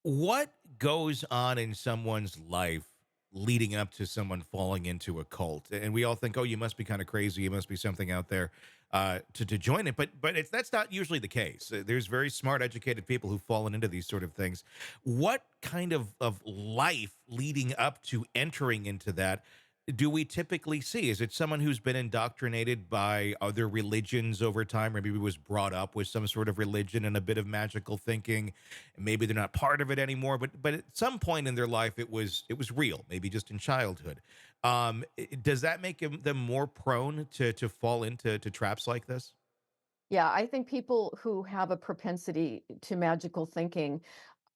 What goes on in someone's life leading up to someone falling into a cult? And we all think, oh, you must be kind of crazy. You must be something out there to join it. But that's not usually the case. There's very smart, educated people who've fallen into these sort of things. What kind of life leading up to entering into that do we typically see? Is it someone who's been indoctrinated by other religions over time, or maybe was brought up with some sort of religion and a bit of magical thinking? Maybe they're not part of it anymore, but at some point in their life, it was real. Maybe just in childhood. Does that make them more prone to fall into traps like this? Yeah, I think people who have a propensity to magical thinking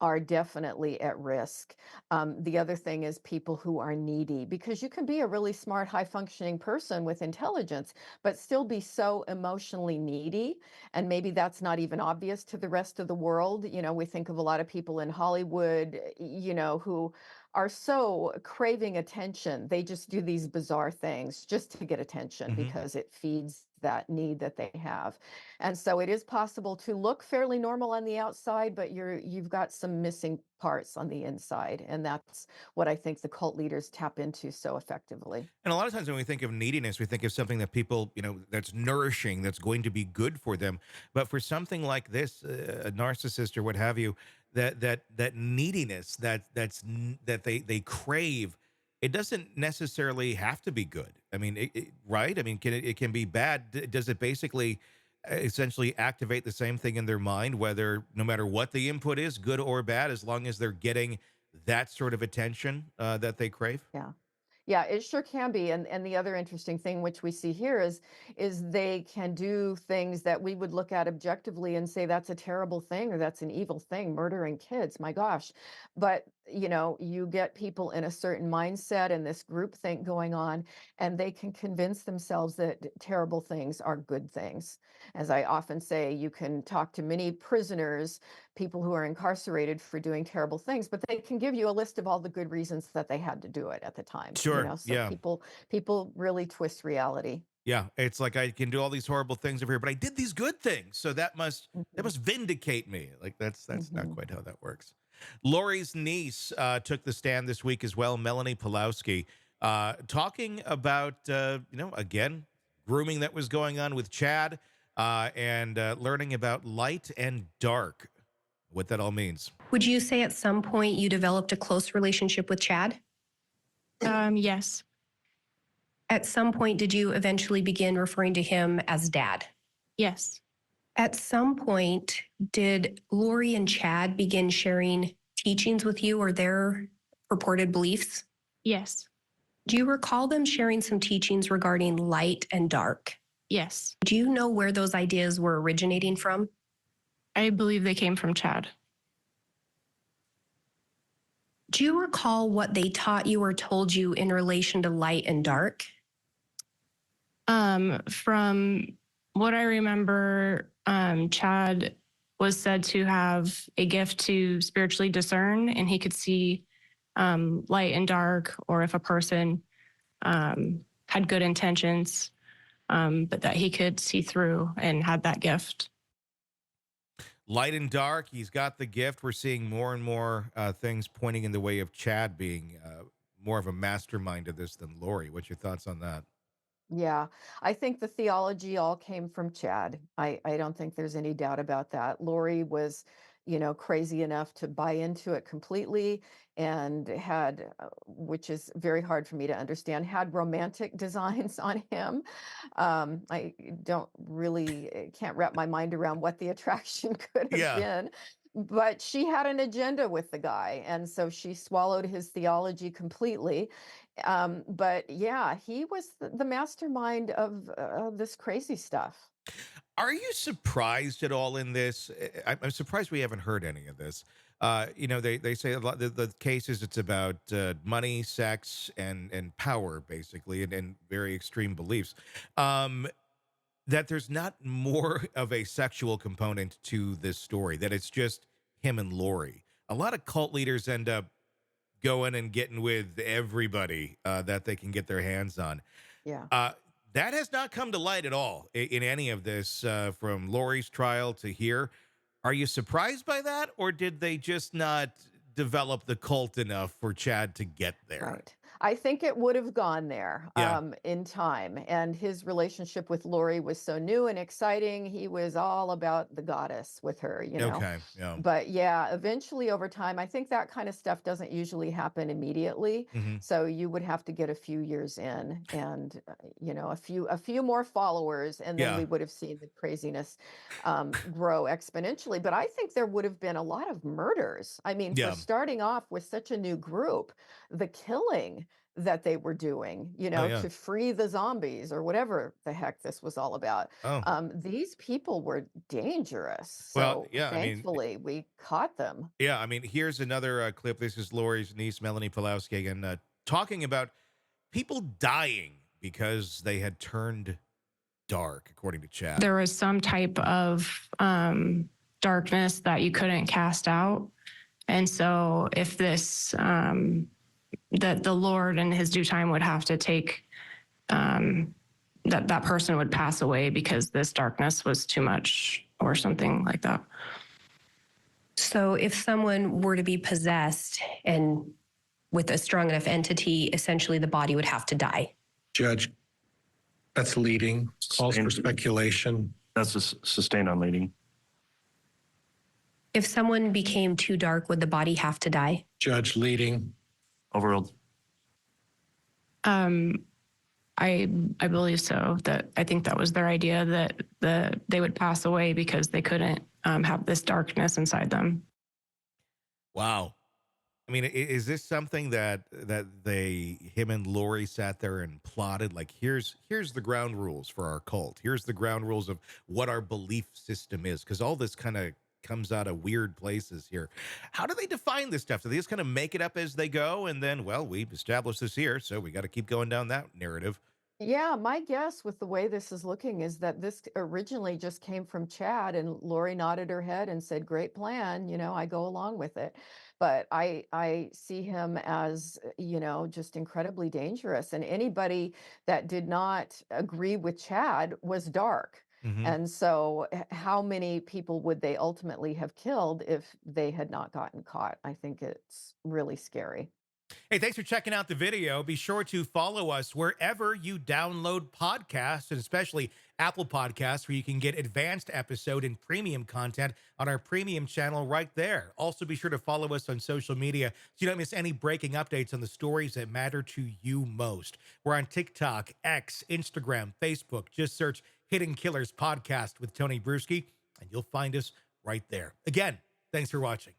are definitely at risk. The other thing is people who are needy, because you can be a really smart, high functioning person with intelligence, but still be so emotionally needy. And maybe that's not even obvious to the rest of the world. We think of a lot of people in Hollywood, who are so craving attention. They just do these bizarre things just to get attention Hmm. because it feeds that need that they have. And so it is possible to look fairly normal on the outside, but you've got some missing parts on the inside. And that's what I think the cult leaders tap into so effectively. And a lot of times when we think of neediness, we think of something that people, that's nourishing, that's going to be good for them. But for something like this, a narcissist or what have you, that neediness that they crave, it doesn't necessarily have to be good. I mean, right? I mean, it can be bad. Does it basically essentially activate the same thing in their mind, whether no matter what the input is, good or bad, as long as they're getting that sort of attention that they crave? Yeah. Yeah, it sure can be. And the other interesting thing which we see here is they can do things that we would look at objectively and say that's a terrible thing or that's an evil thing, murdering kids, my gosh. But you get people in a certain mindset and this group think going on, and they can convince themselves that terrible things are good things. As I often say, you can talk to many prisoners, people who are incarcerated for doing terrible things, but they can give you a list of all the good reasons that they had to do it at the time, Sure. so Yeah. people really twist reality. Yeah, it's like I can do all these horrible things over here, but I did these good things, so that Mhm, must vindicate me. Like that's not mhm. quite how that works. Lori's niece took the stand this week as well, Melanie Polowski, talking about again grooming that was going on with Chad, and learning about light and dark, what that all means. Would you say at some point you developed a close relationship with Chad? Yes. At some point, did you eventually begin referring to him as dad? Yes. At some point, did Lori and Chad begin sharing teachings with you or their purported beliefs? Yes. Do you recall them sharing some teachings regarding light and dark? Yes. Do you know where those ideas were originating from? I believe they came from Chad. Do you recall what they taught you or told you in relation to light and dark? From what I remember, Chad was said to have a gift to spiritually discern, and he could see light and dark, or if a person had good intentions, but that he could see through and had that gift. Light and dark, he's got the gift. We're seeing more and more things pointing in the way of Chad being more of a mastermind of this than Lori. What's your thoughts on that? Yeah, I think the theology all came from Chad. I don't think there's any doubt about that. Lori was, crazy enough to buy into it completely and had, which is very hard for me to understand, had romantic designs on him. I don't really can't wrap my mind around what the attraction could have Yeah. been. But she had an agenda with the guy, and so she swallowed his theology completely. But yeah, he was the mastermind of this crazy stuff. Are you surprised at all in this? I'm surprised we haven't heard any of this. They say a lot the cases it's about money, sex, and power, basically, and very extreme beliefs. Um, that there's not more of a sexual component to this story. That it's just him and Lori. A lot of cult leaders end up going and getting with everybody that they can get their hands on. Yeah. Uh, that has not come to light at all in any of this, from Lori's trial to here. Are you surprised by that, or did they just not develop the cult enough for Chad to get there. Right. I think it would have gone there Yeah. in time. And his relationship with Lori was so new and exciting. He was all about the goddess with her, you know. Okay. Yeah. But yeah, eventually over time, I think that kind of stuff doesn't usually happen immediately. Hmm. So you would have to get a few years in and, you know, a few more followers, and then Yeah. we would have seen the craziness grow exponentially. But I think there would have been a lot of murders. I mean, for Yeah. starting off with such a new group, the killing that they were doing, you Oh know, yeah. to free the zombies or whatever the heck this was all about. Oh These people were dangerous. well. So Yeah. I mean. thankfully we caught them. Yeah. I mean. Here's another clip. This is Lori's niece, Melanie Polowski, again, talking about people dying because they had turned dark, according to Chad. There was some type of darkness that you couldn't cast out. And so if this, that the Lord in his due time would have to take, that person would pass away because this darkness was too much or something like that. So if someone were to be possessed and with a strong enough entity, essentially the body would have to die. Judge, that's leading, calls for speculation. That's a sustained on leading. If someone became too dark, would the body have to die? Judge, leading. Overruled. I believe so. That I think that was their idea, that they would pass away because they couldn't have this darkness inside them. Wow. I mean, is this something that him and Lori sat there and plotted? Like, here's the ground rules for our cult. Here's the ground rules of what our belief system is, because all this kind of comes out of weird places here. How do they define this stuff? Do they just kind of make it up as they go, and then, well, we've established this here, so we got to keep going down that narrative? Yeah, my guess with the way this is looking is that this originally just came from Chad, and Lori nodded her head and said, "Great plan, you know, I go along with it." But I see him as, you know, just incredibly dangerous, and anybody that did not agree with Chad was dark. Hmm. And so how many people would they ultimately have killed if they had not gotten caught? I think it's really scary. Hey, thanks for checking out the video. Be sure to follow us wherever you download podcasts, and especially Apple Podcasts, where you can get advanced episode and premium content on our premium channel right there. Also, be sure to follow us on social media so you don't miss any breaking updates on the stories that matter to you most. We're on TikTok, X, Instagram, Facebook. Just search Hidden Killers Podcast with Tony Brueski, and you'll find us right there. Again, thanks for watching.